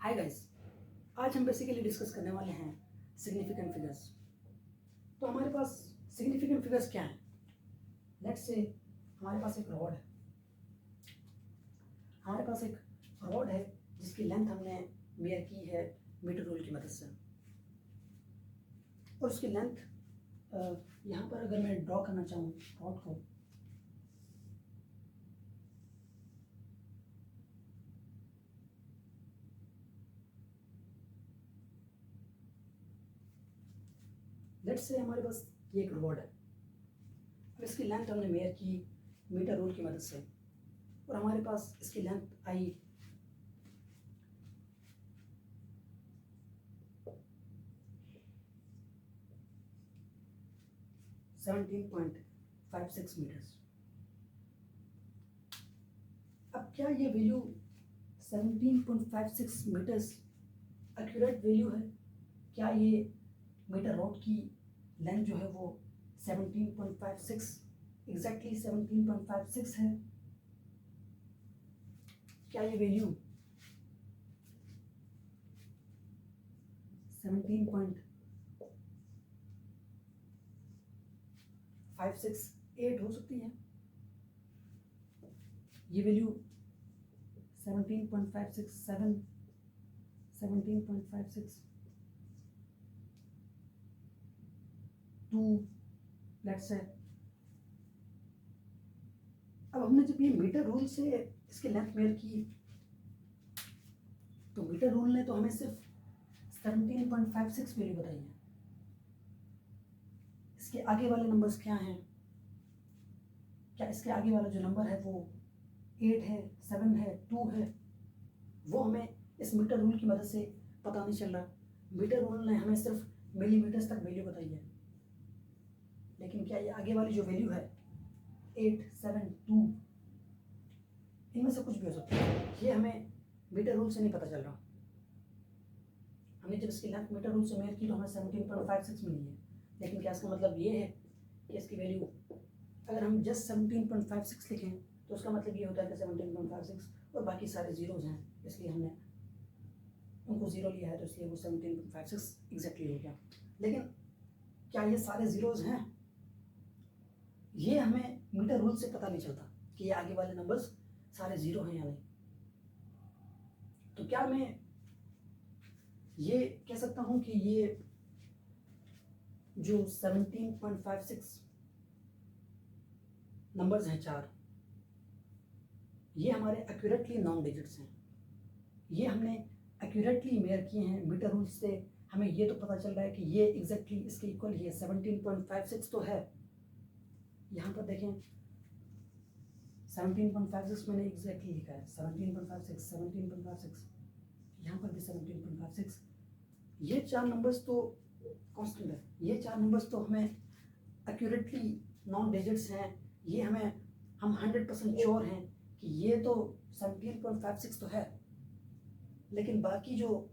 Hi guys, आज हम basically discuss करने वाले हैं सिग्निफिकेंट फिगर्स। तो हमारे पास सिग्निफिकेंट फिगर्स क्या हैं? लेट्स से हमारे पास एक रॉड है। हमारे पास एक रॉड है जिसकी लेंथ हमने मेयर की है मीटर रूल की मदद से, और उसकी लेंथ यहाँ पर अगर मैं ड्रॉ करना चाहूँ रॉड को, लेट्स से हमारे पास ये एक रॉड है और इसकी लेंथ हमने मेयर की मीटर रूल की मदद से, और हमारे पास इसकी लेंथ आई 17.56 मीटर्स। अब क्या ये वैल्यू 17.56 मीटर्स एक्यूरेट वैल्यू है? क्या ये मीटर रॉड की लेंथ जो है वो 17.56 एग्जैक्टली 17.56 है? क्या ये वैल्यू 17.568 हो सकती है? ये वैल्यू 17.567, 17.562, लेट्स से। अब हमने जब ये मीटर रूल से इसकी लेंथ मेयर की, तो मीटर रूल ने तो हमें सिर्फ 17.56 वैल्यू बताई है। इसके आगे वाले नंबर्स क्या हैं? क्या इसके आगे वाला जो नंबर है वो 8 है, 7 है, 2 है? वो हमें इस मीटर रूल की मदद से पता नहीं चल रहा। मीटर रूल ने हमें सिर्फ मिलीमीटर्स तक वैल्यू बताई है, लेकिन क्या ये आगे वाली जो वैल्यू है 8, 7, 2, इनमें से कुछ भी हो सकता है? ये हमें मीटर रूल से नहीं पता चल रहा। हमने जब इसकी लेंथ मीटर रूल से मेयर की तो हमें 17.56 मिली है, लेकिन क्या इसका मतलब ये है कि इसकी वैल्यू, अगर हम जस्ट 17.56 लिखें तो उसका मतलब ये होता है कि 17.56 और बाकी सारे जीरोज हैं, इसलिए हमने उनको ज़ीरो लिया है, तो इसलिए वो 17.56 एग्जैक्टली हो गया। लेकिन क्या ये सारे ज़ीरोज हैं? ये हमें मीटर रूल से पता नहीं चलता कि ये आगे वाले नंबर्स सारे ज़ीरो हैं या नहीं। तो क्या मैं ये कह सकता हूँ कि ये जो 17.56 नंबर्स हैं चार, ये हमारे एक्यूरेटली नॉन डिजिट्स हैं। ये हमने एक्यूरेटली मेयर किए हैं मीटर रूल से। हमें ये तो पता चल रहा है कि ये एग्जैक्टली इसके इक्वल ही है, 17.56 तो है। यहाँ पर देखें 17.56 मैंने एग्जैक्टली लिखा है, 17.56, 17.56, यहाँ पर भी 17.56। ये चार नंबर्स तो कांस्टेंट है, ये चार नंबर्स तो हमें एक्यूरेटली नॉन डिजिट्स हैं। ये हम 100% श्योर हैं कि ये तो 17.56 तो है। लेकिन बाकी जो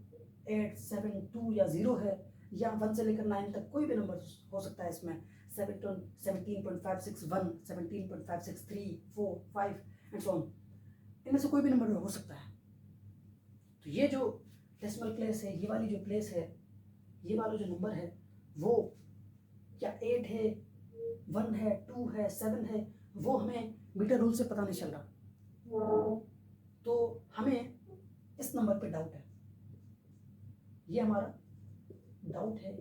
8, 7, 2 या 0 है, या 1 से लेकर 9 तक कोई भी नंबर हो सकता है इसमें, 17.561, 17.563, 4, 5 एंड सो ऑन, इनमें से कोई भी नंबर हो सकता है। तो ये जो डेसिमल प्लेस है, ये वाली जो प्लेस है, ये वाला जो नंबर है, वो क्या 8 है, 1 है, 2 है, 7 है, वो हमें मीटर रूल से पता नहीं चल रहा। तो हमें इस नंबर पे डाउट है। ये हमारा डाउट है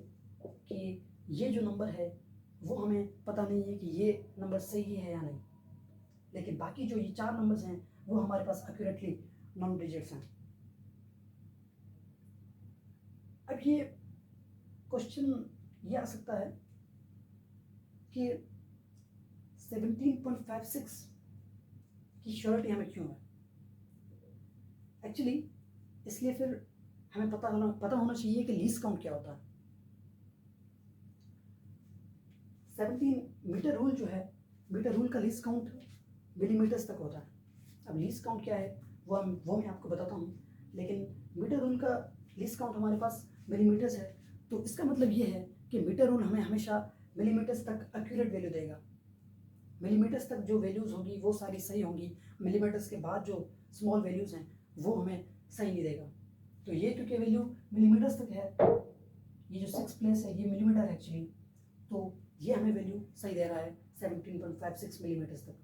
कि ये जो नंबर है वो हमें पता नहीं है कि ये नंबर सही है या नहीं। लेकिन बाकी जो ये चार नंबर्स हैं वो हमारे पास एक्यूरेटली नॉन डिजिट्स हैं। अब ये क्वेश्चन ये आ सकता है कि 17.56 की श्योरिटी हमें क्यों है? एक्चुअली इसलिए फिर हमें पता होना चाहिए कि लीस्ट काउंट क्या होता है। 17 मीटर रूल जो है, मीटर रूल का लीस्ट काउंट मिलीमीटर्स तक होता है। अब लीस्ट काउंट क्या है वो मैं आपको बताता हूँ, लेकिन मीटर रूल का लीस्ट काउंट हमारे पास मिलीमीटर्स है। तो इसका मतलब ये है कि मीटर रूल हमें हमेशा मिलीमीटर्स तक एक्यूरेट वैल्यू देगा। मिलीमीटर्स तक जो वैल्यूज़ होंगी वो सारी सही होंगी, मिलीमीटर्स के बाद जो स्मॉल वैल्यूज़ हैं वो हमें सही नहीं देगा। तो ये क्योंकि वैल्यू मिलीमीटर्स तक है, ये जो 6 प्लेस है ये मिलीमीटर है एक्चुअली, तो ये हमें वैल्यू सही दे रहा है 17.56 मिलीमीटर्स तक,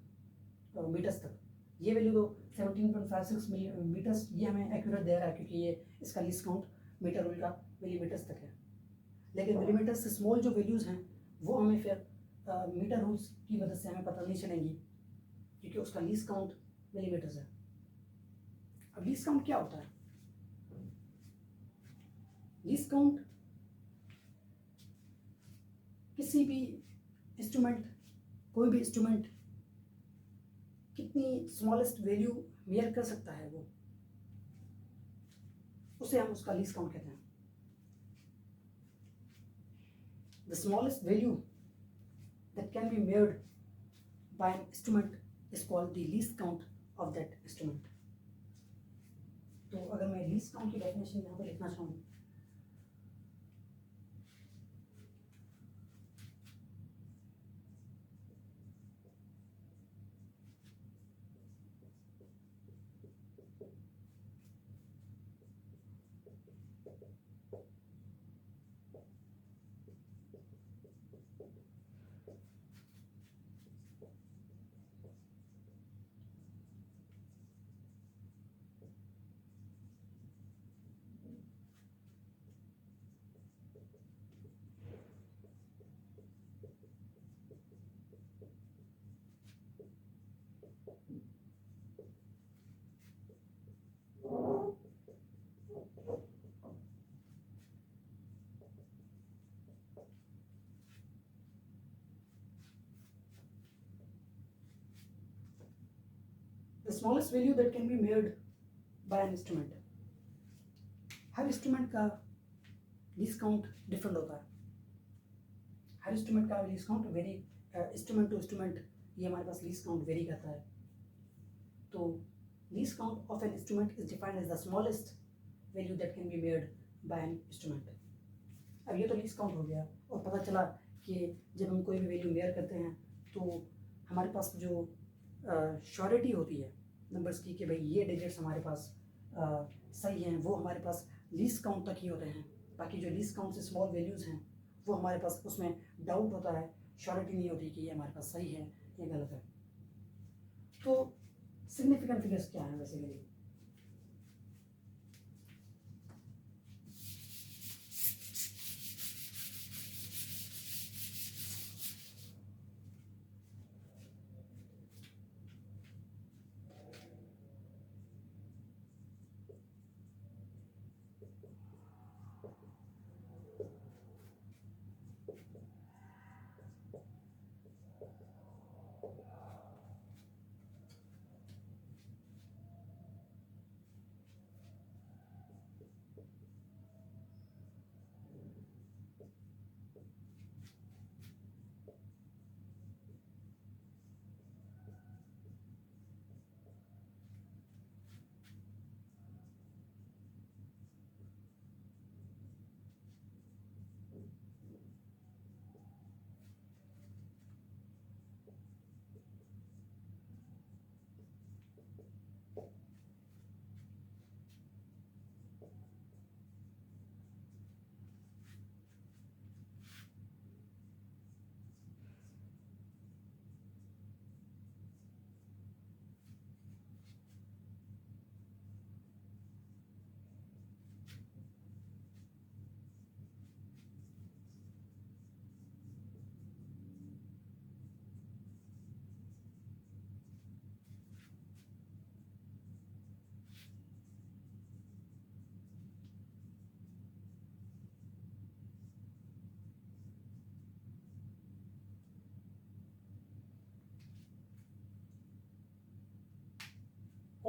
मीटर्स तक। ये वैल्यू तो 17.56 मिलीमीटर्स ये हमें एक्यूरेट दे रहा है, क्योंकि ये इसका लीस्ट काउंट मीटर रूल का मिलीमीटर्स तक है। लेकिन मिलीमीटर से स्मॉल जो वैल्यूज़ हैं वो हमें फिर मीटर रूल्स की मदद से हमें पता नहीं चलेंगी, क्योंकि उसका लीस्ट काउंट मिलीमीटर्स है। अब लीस्ट काउंट क्या होता है? लीस्ट काउंट किसी भी इंस्ट्रूमेंट, कोई भी इंस्ट्रूमेंट कितनी स्मॉलेस्ट वैल्यू मेयर कर सकता है वो, उसे हम उसका लीस्ट काउंट कहते हैं। The smallest value that can be measured by an instrument is called the least count of that instrument. तो अगर मैं लीस्ट काउंट की डेफिनेशन यहाँ पर लिखना चाहूँ, the smallest value that can be measured by an instrument. हर instrument का लीस्ट काउंट डिफरेंट होता है, हर इंस्ट्रूमेंट का least count vary, instrument to instrument ये हमारे पास लीस्ट काउंट वेरी करता है। तो least count of an instrument is defined as the smallest value that can be measured by an instrument. अब ये तो लीस्ट काउंट हो गया, और पता चला कि जब हम कोई भी वैल्यू मेयर करते हैं तो हमारे पास जो श्योरिटी होती है नंबर्स की कि भाई ये डिजिट्स हमारे पास सही हैं, वो हमारे पास लीस्ट काउंट तक ही होते हैं। बाकी जो लीस्ट काउंट से स्मॉल वैल्यूज़ हैं वो हमारे पास उसमें डाउट होता है, श्योरिटी नहीं होती कि ये हमारे पास सही है या गलत है। तो सिग्निफिकेंट फिगर्स क्या है basically?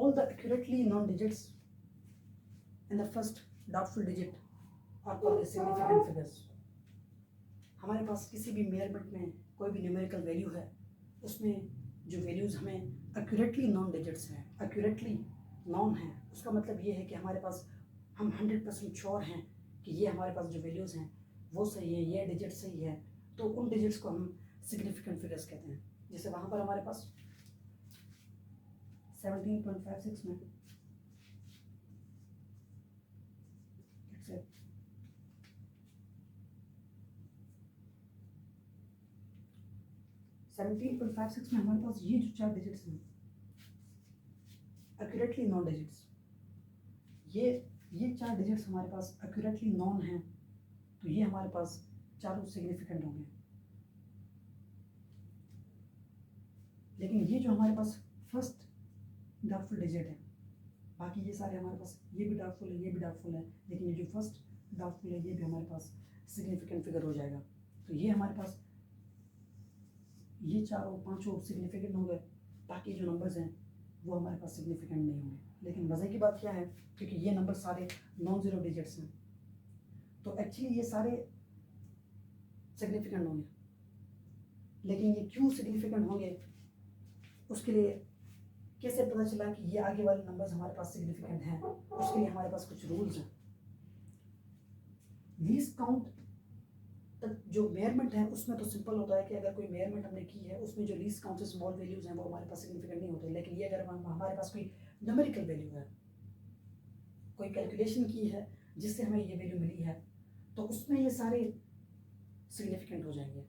All the accurately known digits in the first doubtful digit are called as significant figures. हमारे पास किसी भी मेजरमेंट में कोई भी न्यूमेरिकल वैल्यू है, उसमें जो वैल्यूज़ हमें एक्यूरेटली नॉन डिजिट्स हैं, एक्यूरेटली नॉन हैं, उसका मतलब ये है कि हमारे पास हम 100% श्योर हैं कि ये हमारे पास जो वैल्यूज़ हैं वो सही है, ये डिजिट सही है, तो उन डिजिट्स को हम सिग्निफिकेंट फिगर्स कहते हैं। जैसे वहाँ पर हमारे पास 17.56 में है। सेवनटीन पॉइंट फाइव सिक्स में हमारे पास ये जो 4 डिजिट्स हैं एक्यूरेटली नॉन डिजिट्स, ये 4 डिजिट्स हमारे पास एक्यूरेटली नॉन हैं, तो ये हमारे पास चारों सिग्निफिकेंट होंगे। लेकिन ये जो हमारे पास फर्स्ट डाउटफुल डिजिट है, बाकी ये सारे हमारे पास, ये भी डाउटफुल है, ये भी डाउटफुल है, लेकिन ये जो फर्स्ट डाउटफुल है ये भी हमारे पास सिग्निफिकेंट फिगर हो जाएगा। तो ये हमारे पास ये चारों पांचों सिग्निफिकेंट हो गए, बाकी जो नंबर्स हैं वो हमारे पास सिग्निफिकेंट नहीं होंगे। लेकिन मज़े की बात क्या है, क्योंकि ये नंबर सारे नॉन ज़ीरो डिजिट्स हैं, तो एक्चुअली ये सारे सिग्निफिकेंट होंगे। लेकिन ये क्यों सिग्निफिकेंट होंगे, उसके लिए कैसे पता चला कि ये आगे वाले नंबर्स हमारे पास सिग्निफिकेंट हैं, उसके लिए हमारे पास कुछ रूल्स हैं। लीस्ट काउंट तक जो मेजरमेंट है उसमें तो सिंपल होता है कि अगर कोई मेजरमेंट हमने की है उसमें जो लीस्ट काउंट से स्मॉल वैल्यूज हैं वो हमारे पास सिग्निफिकेंट नहीं होते। लेकिन ये अगर हमारे पास कोई न्यूमेरिकल वैल्यू है, कोई कैलकुलेशन की है जिससे हमें ये वैल्यू मिली है, तो उसमें ये सारे सिग्निफिकेंट हो जाएंगे।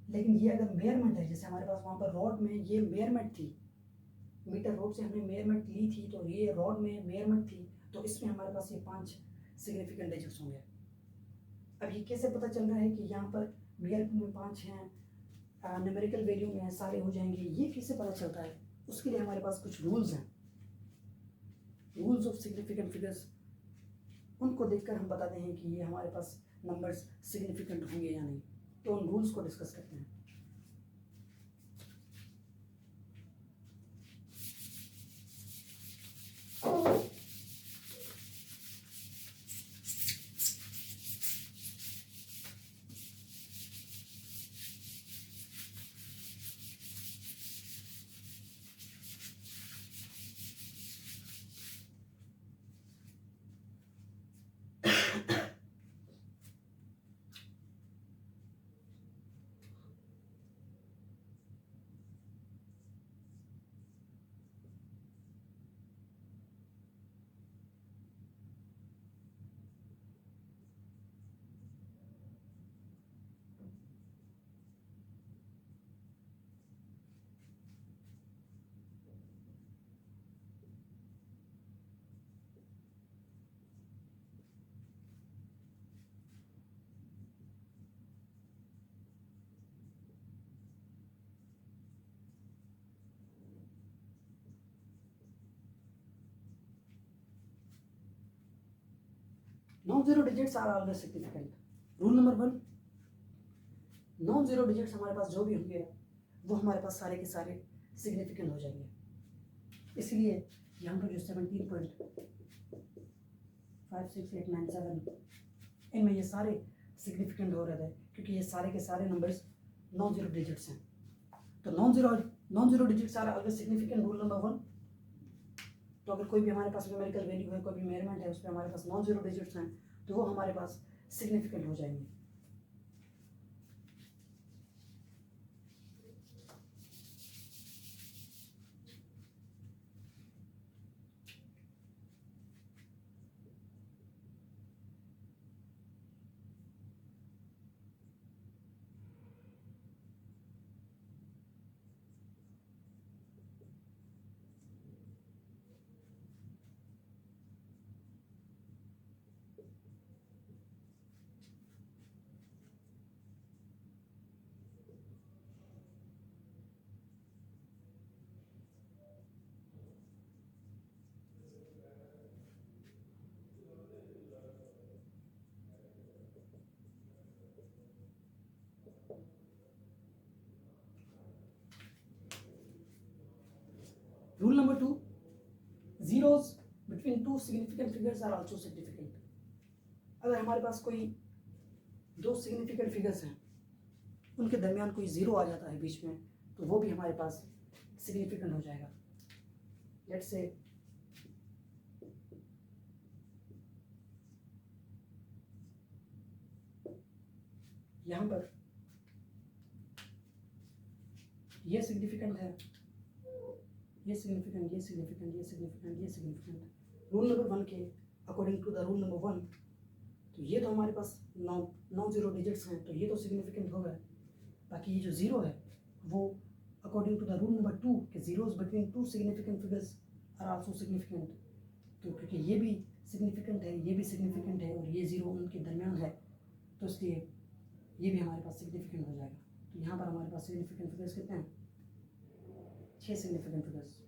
लेकिन ये अगर मेजरमेंट है, जैसे हमारे पास वहाँ पर रॉड में ये मेजरमेंट थी, मीटर रोड से हमने मेजरमेंट ली थी, तो ये रॉड में मेजरमेंट थी, तो इसमें हमारे पास ये 5 सिग्निफिकेंट डिजिट्स होंगे। अब ये कैसे पता चल रहा है कि यहाँ पर मेजरमेंट में 5 हैं, न्यूमेरिकल वैल्यू में सारे हो जाएंगे, ये कैसे पता चलता है? उसके लिए हमारे पास कुछ रूल्स हैं, रूल्स ऑफ सिग्निफिकेंट फिगर्स। उनको देखकर हम बताते हैं कि ये हमारे पास नंबर्स सिग्निफिकेंट होंगे या नहीं। तो उन रूल्स को डिस्कस करते हैं। Non zero digits are always significant. Rule number 1, non zero digits हमारे पास जो भी होंगे वो हमारे पास सारे के सारे सिग्निफिकेंट हो जाएंगे। इसलिए यहाँ पर जो 17.56897 इनमें ये सारे सिग्निफिकेंट हो रहे थे, क्योंकि ये सारे के सारे नंबर्स नॉन जीरो डिजिट्स हैं। तो non zero digits are always significant, rule number 1। तो अगर कोई भी हमारे पास न्यूमेरिकल वैल्यू है, कोई भी मेजरमेंट है, उस पर हमारे पास नॉन जीरो डिजिट्स हैं, तो वो हमारे पास सिग्निफिकेंट हो जाएंगे। Rule number 2, zeros between two significant figures are also significant। अगर हमारे पास कोई 2 सिग्निफिकेंट फिगर्स हैं, उनके दरमियान कोई जीरो आ जाता है बीच में, तो वो भी हमारे पास सिग्निफिकेंट हो जाएगा। लेट्स से यहाँ पर ये सिग्निफिकेंट है, ये सिग्निफिकेंट, ये सिग्निफिकेंट, ये सिग्निफिकेंट, ये सिग्निफिकेंट। रूल नंबर 1 के according to the rule number 1, तो ये तो हमारे पास 9 जीरो डिजिट्स हैं, तो ये तो सिग्निफिकेंट होगा। बाकी ये जो ज़ीरो है वो according to the rule number 2 कि zeros between two significant figures are also significant, तो क्योंकि ये भी सिग्निफिकेंट है, ये भी सिग्निफिकेंट है और ये ज़ीरो उनके दरमियान है, तो इसलिए ये भी हमारे पास सिग्निफिकेंट हो जाएगा। तो यहाँ पर हमारे पास सिग्निफिकेंट फिगर्स कितने हैं? 6 significant figures.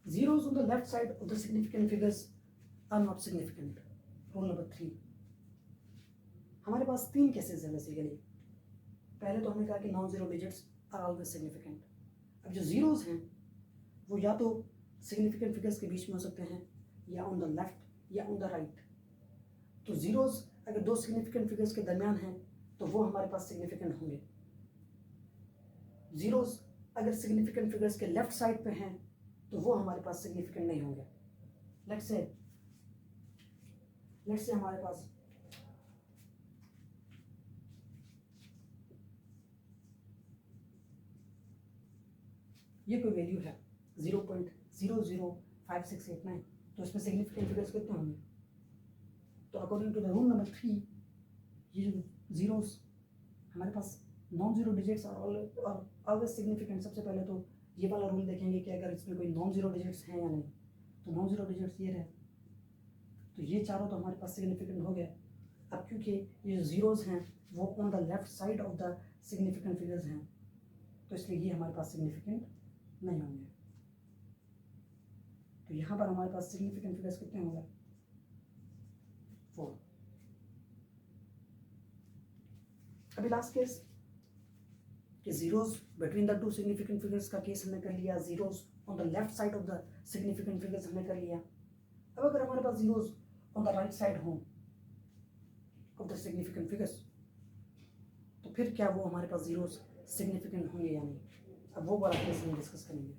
Zeros on the left side of the significant figures are not significant. Rule number 3. हमारे पास 3 केसेस हैं बेसिकली। पहले तो हमने कहा कि non zero digits are always significant. अब जो जीरोज हैं वो या तो सिग्निफिकेंट फिगर्स के बीच में हो सकते हैं, या ऑन द लेफ्ट या ऑन द राइट। तो जीरोज अगर दो सिग्निफिकेंट फिगर्स के दरमियान हैं तो वो हमारे पास सिग्निफिकेंट होंगे। जीरोज अगर सिग्निफिकेंट फिगर्स के लेफ्ट साइड पे हैं तो वो हमारे पास सिग्निफिकेंट नहीं होंगे। लेट्स से हमारे पास ये कोई वैल्यू है 0.005689, तो इसमें सिग्निफिकेंट फिगर्स कितने होंगे? तो according to the rule number 3 ये जो जीरोस हमारे पास non zero digits are always significant. सबसे पहले तो ये वाला रूल देखेंगे कि अगर इसमें कोई नॉन जीरो डिजिट्स हैं या नहीं, तो नॉन जीरो डिजिट्स ये रहे, तो ये चारों तो हमारे पास सिग्निफिकेंट हो गए। अब क्योंकि ये जो जीरोज हैं वो on the left side of the significant figures हैं, तो इसलिए ये हमारे पास सिग्निफिकेंट नहीं होंगे। तो यहाँ पर हमारे पास सिग्निफिकेंट फिगर्स कितने होंगे? 4। अभी लास्ट केस कि zeros between the two significant figures का केस हमने कर लिया, zeros on the left side of the significant figures हमने कर लिया। अब अगर हमारे पास zeros on the right side हो ऑफ द सिग्निफिकेंट फिगर्स, तो फिर क्या वो हमारे पास जीरोस सिग्निफिकेंट होंगे या नहीं? अब वो वाला केस हम डिस्कस करेंगे।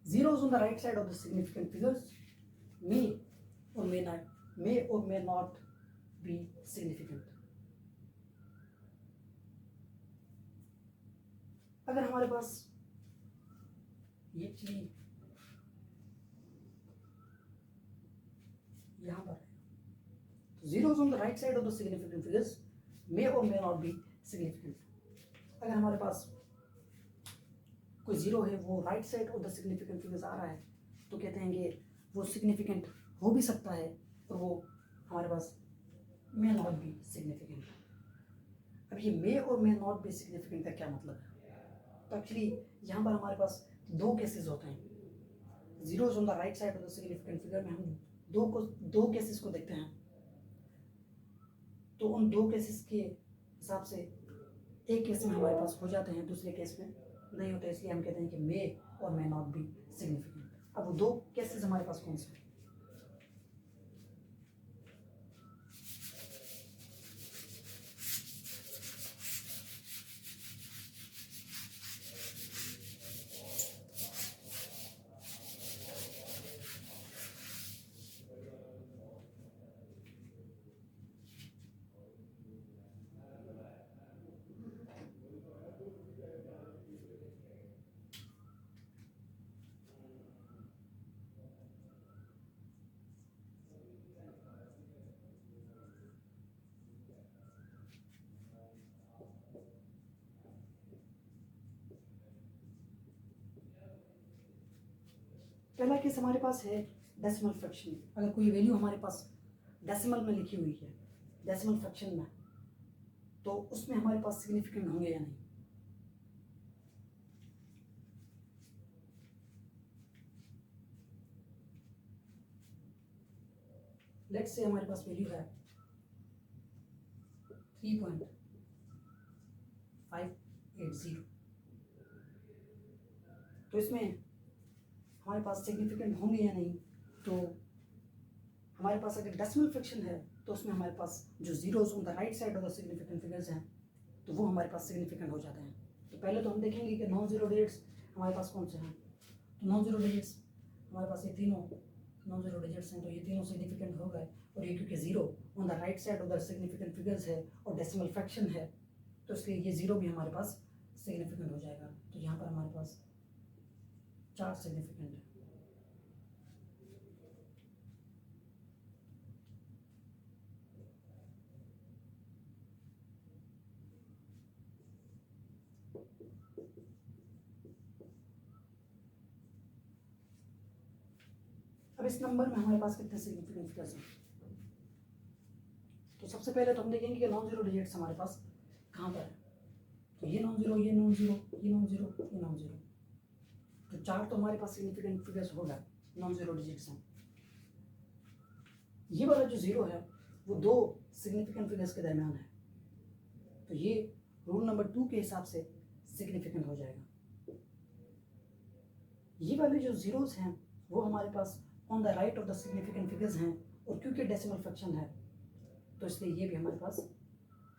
Zeros on the right side of the significant figures may or may not be significant. अगर हमारे पास ये चीज यहाँ पर है, तो zeros on the right side of the significant figures may or may not be significant. अगर हमारे पास कोई ज़ीरो है, वो right side of the significant figures आ रहा है, तो कहते हैं कि वो सिग्निफिकेंट हो भी सकता है और वो हमारे पास मे नॉट बी सिग्निफिकेंट। अब ये मे और मे नॉट बी सिग्निफिकेंट का क्या मतलब है? तो एक्चुअली यहाँ पर हमारे पास दो केसेस होते हैं। Zeros on the right side of the significant figure में हम दो केसेस को देखते हैं। तो उन दो केसेस के हिसाब से एक केस में हमारे पास हो जाते हैं, दूसरे केस में नहीं होते, इसलिए हम कहते हैं कि मे और मे नॉट बी सिग्निफिकेंट। अब वो दो केसेस हमारे पास कौन से हैं? पहला केस हमारे पास है डेसिमल फ्रैक्शन। अगर कोई वैल्यू हमारे पास डेसिमल में लिखी हुई है, डेसिमल फ्रैक्शन में, तो उसमें हमारे पास सिग्निफिकेंट होंगे या नहीं। लेट्स से हमारे पास वैल्यू है 3.580, तो इसमें हमारे पास सिग्निफिकेंट होंगे या नहीं। तो हमारे पास अगर डेसिमल फ्रैक्शन है तो उसमें हमारे पास जो zeros on the right side of the significant figures हैं, तो वो हमारे पास सिग्निफिकेंट हो जाते हैं। तो पहले तो हम देखेंगे कि नॉन जीरो डिजिट्स हमारे पास कौन से हैं। तो नॉन जीरो डिजिट्स हमारे पास ये तीनों नॉन जीरो डिजिट्स हैं, तो ये तीनों सिग्निफिकेंट हो गए। और ये क्योंकि zero on the right side of the significant figures है और डेसिमल फ्रैक्शन है, तो इसलिए ये जीरो भी हमारे पास सिग्निफिकेंट हो जाएगा। तो यहाँ पर हमारे पास 4 सिग्निफिकेंट है। अब इस नंबर में हमारे पास कितने सिग्निफिकेंट फिगर्स हैं? तो सबसे पहले तो हम देखेंगे कि नॉन जीरो डिजिट्स हमारे पास कहाँ पर है। तो ये नॉन जीरो, ये नॉन जीरो, ये नॉन जीरो, ये नॉन जीरो, तो 4 तो हमारे पास सिग्निफिकेंट फिगर्स होगा, नॉन जीरो डिजिट्स हैं। ये वाला जो जीरो है वो 2 सिग्निफिकेंट फिगर्स के दरमियान है, तो ये रूल नंबर 2 के हिसाब से सिग्निफिकेंट हो जाएगा। ये वाले जो जीरोस हैं वो हमारे pass on the right of the significant figures हैं, और क्योंकि डेसिमल फ्रैक्शन है तो इसलिए ये भी हमारे पास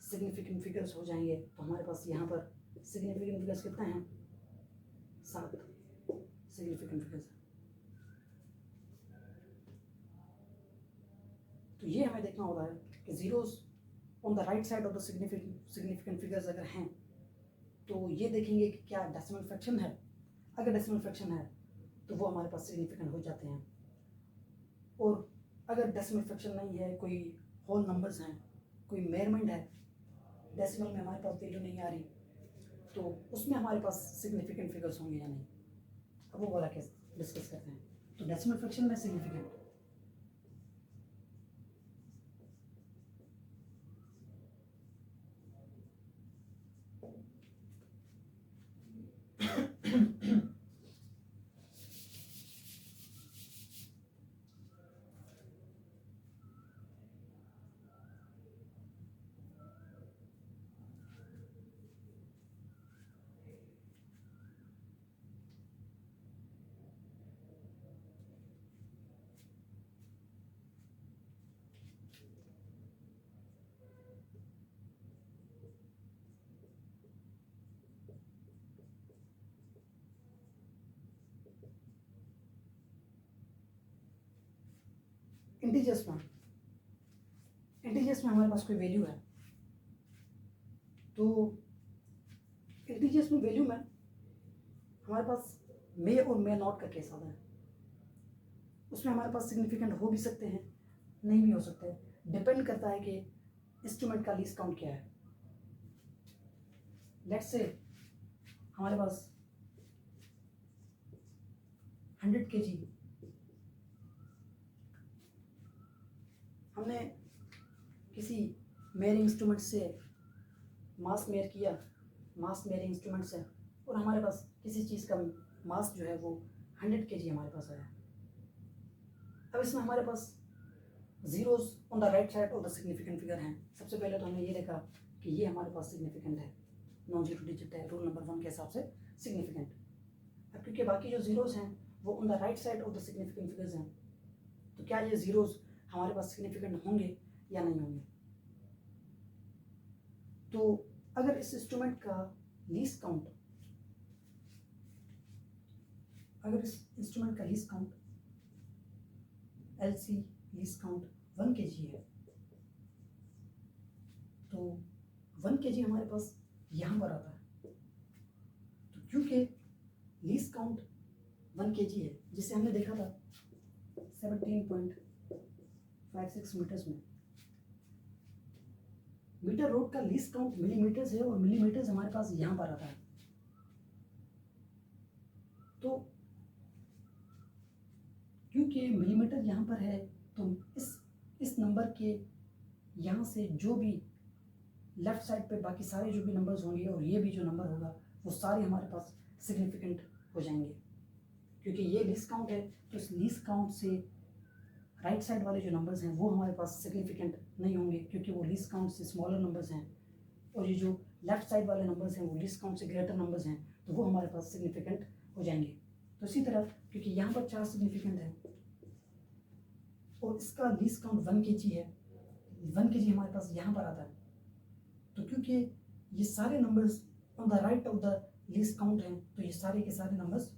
सिग्निफिकेंट फिगर्स हो जाएंगे। तो हमारे पास यहाँ पर सिग्निफिकेंट फिगर्स कितने हैं? 7 सिग्निफिकेंट फिगर्स। तो ये हमें देखना होगा कि zeros on the right side of the significant figures अगर हैं, तो ये देखेंगे कि क्या डेसिमल फ्रैक्शन है। अगर डेसिमल फ्रैक्शन है तो वो हमारे पास सिग्निफिकेंट हो जाते हैं, और अगर डेसिमल फ्रैक्शन नहीं है, कोई होल नंबर्स हैं, कोई मेजरमेंट है, डेसिमल में हमारे पास वैल्यू नहीं आ रही, तो उसमें हमारे पास सिग्निफिकेंट फिगर्स होंगे या नहीं। अब वो वाला केस डिस्कस करते हैं। तो डेसिमल फ्रैक्शन में सिग्निफिकेंट, इंटीजर्स में हमारे पास कोई वैल्यू है, तो इंटीजर्स में वैल्यू में हमारे पास मे और मे नॉट का केस आता है। उसमें हमारे पास सिग्निफिकेंट हो भी सकते हैं, नहीं भी हो सकते, डिपेंड करता है कि इंस्ट्रूमेंट का लीस्ट काउंट क्या है। लेट्स से हमारे पास 100 kg हमने किसी मेजरिंग इंस्ट्रूमेंट से मास मेयर किया, मास मेयरिंग इंस्ट्रूमेंट से, और हमारे पास किसी चीज़ का मास जो है वो 100 kg हमारे पास आया। अब इसमें हमारे पास zeros on the right side of the significant figure हैं। सबसे पहले तो हमने ये देखा कि ये हमारे पास सिग्निफिकेंट है, नॉन जीरो डिजिट है, रूल नंबर 1 के हिसाब से सिग्निफिकेंट। अब क्योंकि बाकी जो जीरोस हैं वो on the right side of the significant figures हैं, तो क्या ये जीरोस हमारे पास सिग्निफिकेंट होंगे या नहीं होंगे? तो अगर इस इंस्ट्रूमेंट का लीस्ट काउंट, अगर इस इंस्ट्रूमेंट का least count LC least count 1 kg है, तो 1 kg हमारे पास यहाँ पर आता है। तो क्योंकि लीस्ट काउंट 1 kg है, जिसे हमने देखा था 17.56 मीटर्स में, मीटर रोड का लीस्ट काउंट मिलीमीटर्स है और मिलीमीटर्स हमारे पास यहाँ पर आता है। तो क्योंकि मिलीमीटर यहाँ पर है, तो इस नंबर के यहाँ से जो भी लेफ्ट साइड पे बाकी सारे जो भी नंबर्स होंगे और ये भी जो नंबर होगा वो सारे हमारे पास सिग्निफिकेंट हो जाएंगे। क्योंकि ये लीस्ट काउंट है, तो इस लीस्ट काउंट से राइट साइड वाले जो नंबर्स हैं वो हमारे पास सिग्निफिकेंट नहीं होंगे, क्योंकि वो लीस्ट काउंट से स्मॉलर नंबर्स हैं, और ये जो लेफ्ट साइड वाले नंबर्स हैं वो लीस्ट काउंट से ग्रेटर नंबर्स हैं, तो वो हमारे पास सिग्निफिकेंट हो जाएंगे। तो इसी तरह क्योंकि यहाँ पर 4 सिग्निफिकेंट है और इसका लीस्ट काउंट 1 kg है, 1 kg हमारे पास यहाँ पर आता है, तो क्योंकि ये सारे numbers on the right of the least count हैं, तो ये सारे के सारे नंबर्स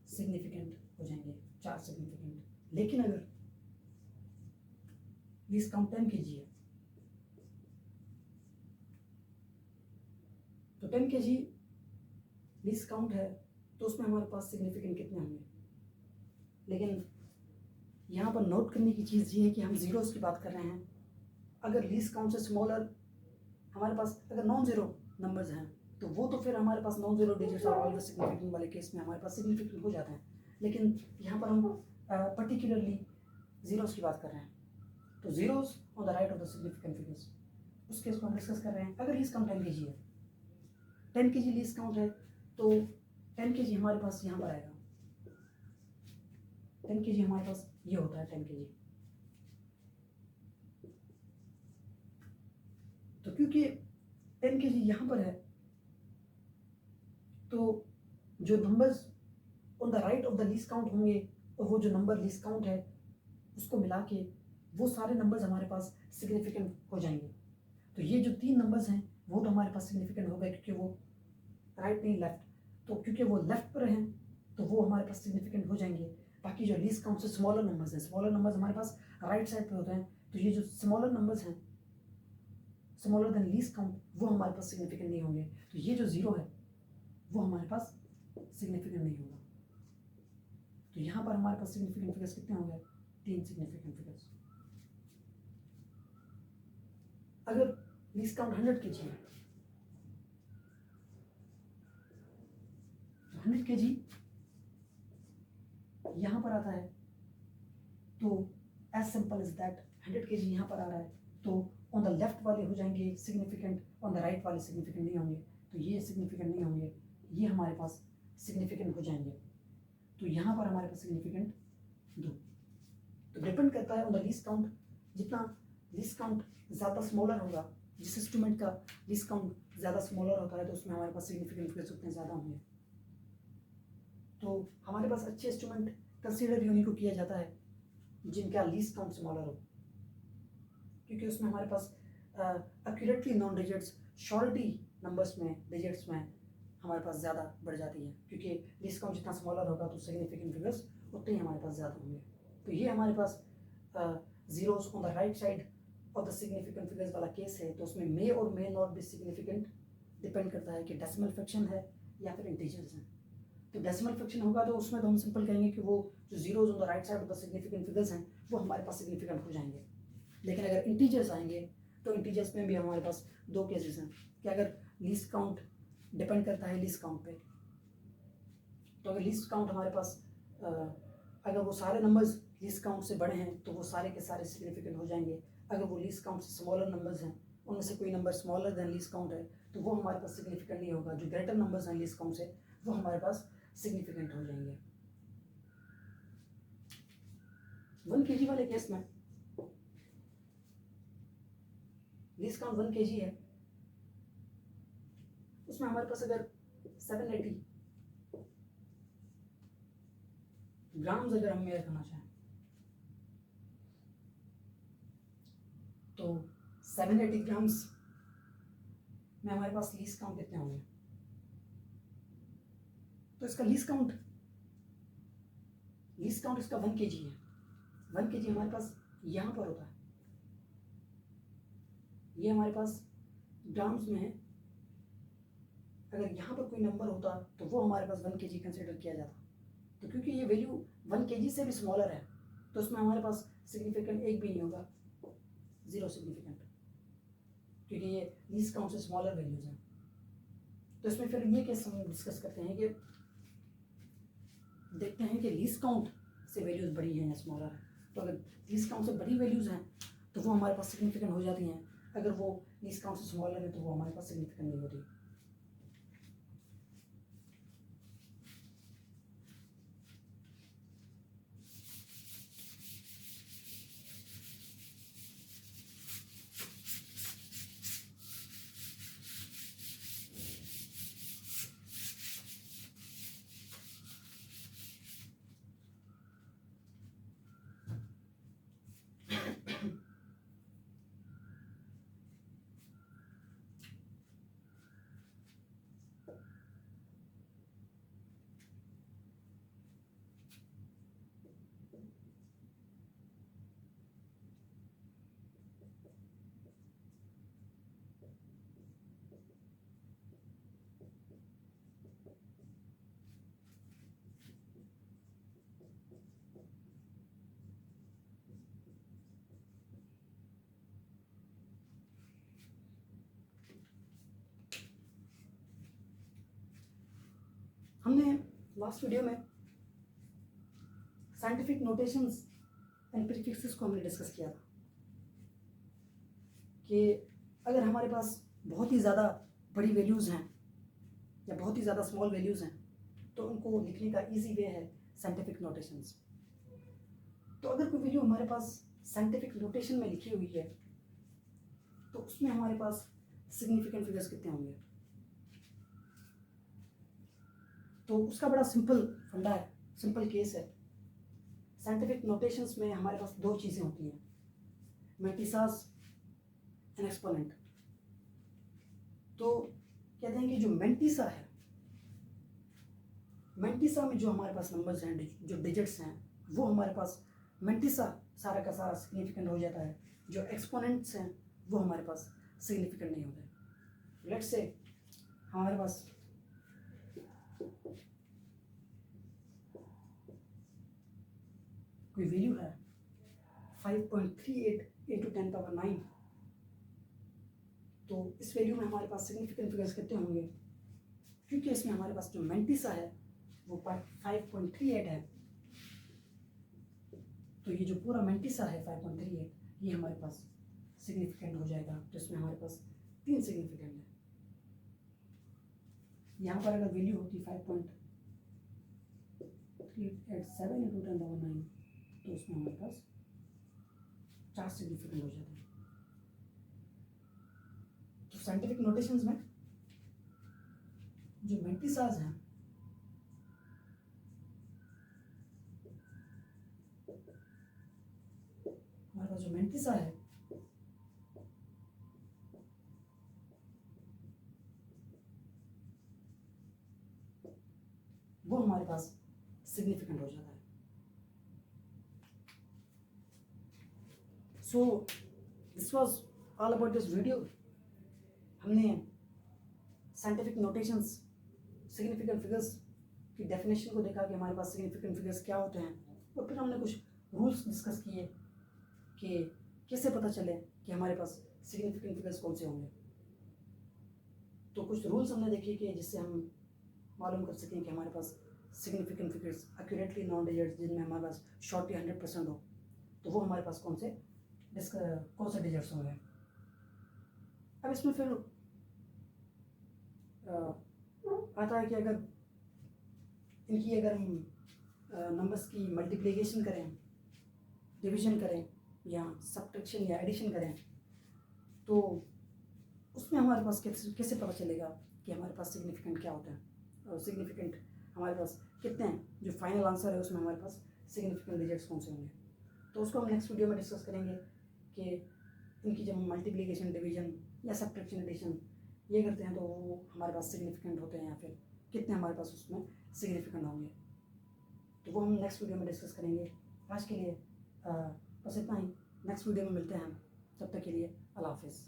सिग्निफिकेंट हो जाएंगे, 4 सिग्निफिकेंट। लेकिन अगर लीस्ट काउंट 10 kg है, तो 10 kg लीस्ट काउंट है, तो उसमें हमारे पास सिग्निफिकेंट कितने होंगे? लेकिन यहाँ पर नोट करने की चीज़ ये है कि हम जीरोस की बात कर रहे हैं। अगर लीस्ट काउंट से स्मॉलर हमारे पास अगर नॉन जीरो नंबर्स हैं, तो वो तो फिर हमारे पास नॉन जीरो डिजिट्स और ऑल द सिग्निफिकेंट वाले केस में हमारे पास सिग्निफिकेंट हो जाते हैं। लेकिन यहाँ पर हम पर्टिकुलरली जीरोस की बात कर रहे हैं, तो zeros on the right of the significant figures, उस केस को हम डिस्कस कर रहे हैं। अगर लीस्ट काउंट 10 kg है, 10 kg लीस्ट काउंट है, तो 10 kg हमारे पास यहाँ पर आएगा, 10 kg हमारे पास ये होता है 10 kg। तो क्योंकि 10 kg यहाँ पर है, तो जो numbers on the right of the least count होंगे और वो जो नंबर लीस्ट काउंट है उसको मिला के वो सारे नंबर्स हमारे पास सिग्निफिकेंट हो जाएंगे। तो ये जो 3 नंबर्स हैं वो तो हमारे पास सिग्निफिकेंट हो गए, क्योंकि वो राइट नहीं लेफ्ट, तो क्योंकि वो लेफ्ट पर हैं तो वो हमारे पास सिग्निफिकेंट हो जाएंगे। बाकी जो लीस्ट काउंट से स्मॉलर नंबर्स हैं, स्मॉलर नंबर्स हमारे पास राइट साइड पे होते हैं, तो ये जो स्मॉलर नंबर्स हैं, स्मॉलर देन लीस्ट काउंट, वो हमारे पास सिग्निफिकेंट नहीं होंगे। तो ये जो जीरो है वो हमारे पास सिग्निफिकेंट नहीं होगा। तो यहाँ पर हमारे पास सिग्निफिकेंट फिगर्स कितने होंगे? 3 सिग्निफिकेंट फिगर्स। अगर लीस्ट काउंट 100 kg है, तो 100 kg यहाँ पर आता है, तो as simple is that 100 kg यहाँ पर आ रहा है, तो ऑन द लेफ्ट वाले हो जाएंगे सिग्निफिकेंट, ऑन द राइट वाले सिग्निफिकेंट नहीं होंगे। तो ये सिग्निफिकेंट नहीं होंगे, ये हमारे पास सिग्निफिकेंट हो जाएंगे। तो यहाँ पर हमारे पास सिग्निफिकेंट 2। तो डिपेंड करता है ऑन द लीस्ट काउंट। जितना लीस्ट काउंट ज़्यादा स्मॉलर होगा, जिस इंस्ट्रूमेंट का लीस्ट काउंट ज़्यादा स्मॉलर होता है, तो उसमें हमारे पास सिग्निफिकेंट फिगर्स उतने ज़्यादा होंगे। तो हमारे पास अच्छे इंस्ट्रूमेंट कंसीडर उन्हीं को किया जाता है जिनका लीस्ट काउंट स्मॉलर हो, क्योंकि उसमें हमारे पास accurately non digits, surety numbers में, डिजिट्स में हमारे पास ज़्यादा बढ़ जाती है, क्योंकि लीस्ट काउंट जितना स्मॉलर होगा तो सिग्निफिकेंट फिगर्स उतने ही हमारे पास ज़्यादा होंगे। तो ये हमारे पास zeros on the right side of the significant figures वाला केस है। तो उसमें मे और may not be significant, depend करता है कि डेसिमल फ्रैक्शन है या फिर इंटीजर्स हैं। तो डेसिमल फ्रैक्शन होगा तो उसमें तो हम सिंपल कहेंगे कि वो जो zeros on the right side of the significant figures हैं वो हमारे पास सिग्निफिकेंट हो जाएंगे। लेकिन अगर इंटीजर्स आएंगे तो इंटीजर्स में भी हमारे पास 2 केसेस हैं कि अगर लीस्ट काउंट डिपेंड करता है लीस्ट काउंट पे। तो अगर लीस्ट काउंट हमारे पास अगर वो सारे नंबर्स लीस्ट काउंट से बड़े हैं तो वो सारे के सारे सिग्निफिकेंट हो जाएंगे। अगर वो लीस्ट काउंट से स्मॉलर नंबर्स हैं, उनमें से कोई number smaller than least count है, तो वो हमारे पास सिग्निफिकेंट नहीं होगा। जो ग्रेटर नंबर्स हैं लीस्ट काउंट से वो हमारे पास सिग्निफिकेंट हो जाएंगे। 1 kg वाले केस में लीस्ट काउंट 1 kg है, उसमें हमारे पास अगर 780 ग्राम्स अगर हम मेजर करना चाहें तो 780 ग्राम्स में हमारे पास लीस्ट काउंट कितने होंगे? तो इसका लीस्ट काउंट इसका 1 kg है। 1 kg हमारे पास यहाँ पर होता है, ये हमारे पास ग्राम्स में है। अगर यहाँ पर कोई नंबर होता तो वो हमारे पास 1 kg कंसिडर किया जाता। तो क्योंकि ये वैल्यू 1 kg से भी स्मॉलर है तो उसमें हमारे पास सिग्निफिकेंट एक भी नहीं होगा, 0 सिग्निफिकेंट, क्योंकि ये लीस्ट काउंट से स्मॉलर वैल्यूज हैं। तो इसमें फिर ये केस हम डिस्कस करते हैं कि देखते हैं कि लीस्ट काउंट से वैल्यूज बड़ी हैं या स्मॉलर है। तो अगर लीस्ट काउंट से बड़ी वैल्यूज हैं तो वो हमारे पास सिग्निफिकेंट हो जाती हैं। अगर वो लीस्ट काउंट से स्मॉलर है तो वो हमारे पास सिग्निफिकेंट नहीं होती। हमने लास्ट वीडियो में साइंटिफिक नोटेशंस एंड प्रीफिक्सेस को हमने डिस्कस किया था कि अगर हमारे पास बहुत ही ज़्यादा बड़ी वैल्यूज़ हैं या बहुत ही ज़्यादा स्मॉल वैल्यूज़ हैं तो उनको लिखने का इजी वे है साइंटिफिक नोटेशंस। तो अगर कोई वैल्यू हमारे पास साइंटिफिक नोटेशन में लिखी हुई है तो उसमें हमारे पास सिग्निफिकेंट फिगर्स कितने होंगे? तो उसका बड़ा सिंपल फंडा है, सिंपल केस है। साइंटिफिक नोटेशंस में हमारे पास दो चीज़ें होती हैं, मैंटिसास एंड एक्सपोनेंट। तो कहते हैं कि जो मैंटिसा है, मैंटिसा में जो हमारे पास नंबर्स हैं, जो डिजिट्स हैं, वो हमारे पास मैंटिसा सारा का सारा सिग्निफिकेंट हो जाता है। जो एक्सपोनेंट्स हैं वो हमारे पास सिग्निफिकेंट नहीं होते। लेट्स से हमारे पास कोई वैल्यू है 5.38 × 10⁹, तो इस वैल्यू में हमारे पास सिग्निफिकेंट फिगर्स कितने होंगे? क्योंकि इसमें हमारे पास जो मैंटिसा है वो 5.38 है, तो ये जो पूरा मैंटिसा है 5.38 ये हमारे पास सिग्निफिकेंट हो जाएगा। तो इसमें हमारे पास 3 सिग्निफिकेंट है। यहाँ पर अगर वैल्यू होती 5.387 × 10⁹, तो उसमें हमारे पास 4 सिग्निफिकेंट हो जाते हैं। तो साइंटिफिक नोटेशंस में जो मैंटिसास हैं हमारे पास जो मैंटिसा है वो हमारे पास सिग्निफिकेंट हो जाता है। So this was all about this video. हमने साइंटिफिक नोटेशंस, सिग्निफिकेंट फिगर्स की डेफिनेशन को देखा कि हमारे पास सिग्निफिकेंट फिगर्स क्या होते हैं, और फिर हमने कुछ रूल्स डिस्कस किए कि कैसे पता चले कि हमारे पास सिग्निफिकेंट फिगर्स कौन से होंगे। तो कुछ रूल्स हमने देखे कि जिससे हम मालूम कर सकें कि हमारे पास significant figures accurately non digits जिनमें हमारे पास शॉर्टली 100% हो, तो वो हमारे पास कौन से डिजिट्स होंगे। अब इसमें फिर आता है कि अगर हम नंबर्स की मल्टीप्लिकेशन करें, डिवीजन करें या सब्ट्रैक्शन या एडिशन करें, तो उसमें हमारे पास कैसे पता चलेगा कि हमारे पास सिग्निफिकेंट क्या होता है और सिग्निफिकेंट हमारे पास कितने हैं, जो फाइनल आंसर है उसमें हमारे पास सिग्निफिकेंट डिजिट्स कौन से होंगे। तो उसको हम नेक्स्ट वीडियो में डिस्कस करेंगे कि इनकी जब हम मल्टीप्लिकेशन, डिवीजन या सब्ट्रैक्शन, एडिशन ये करते हैं तो वो हमारे पास सिग्निफिकेंट होते हैं या फिर कितने हमारे पास उसमें सिग्निफिकेंट होंगे। तो वो हम नेक्स्ट वीडियो में डिस्कस करेंगे। आज के लिए बस इतना ही, नेक्स्ट वीडियो में मिलते हैं हम, तब तक के लिए अल्लाह हाफिज़।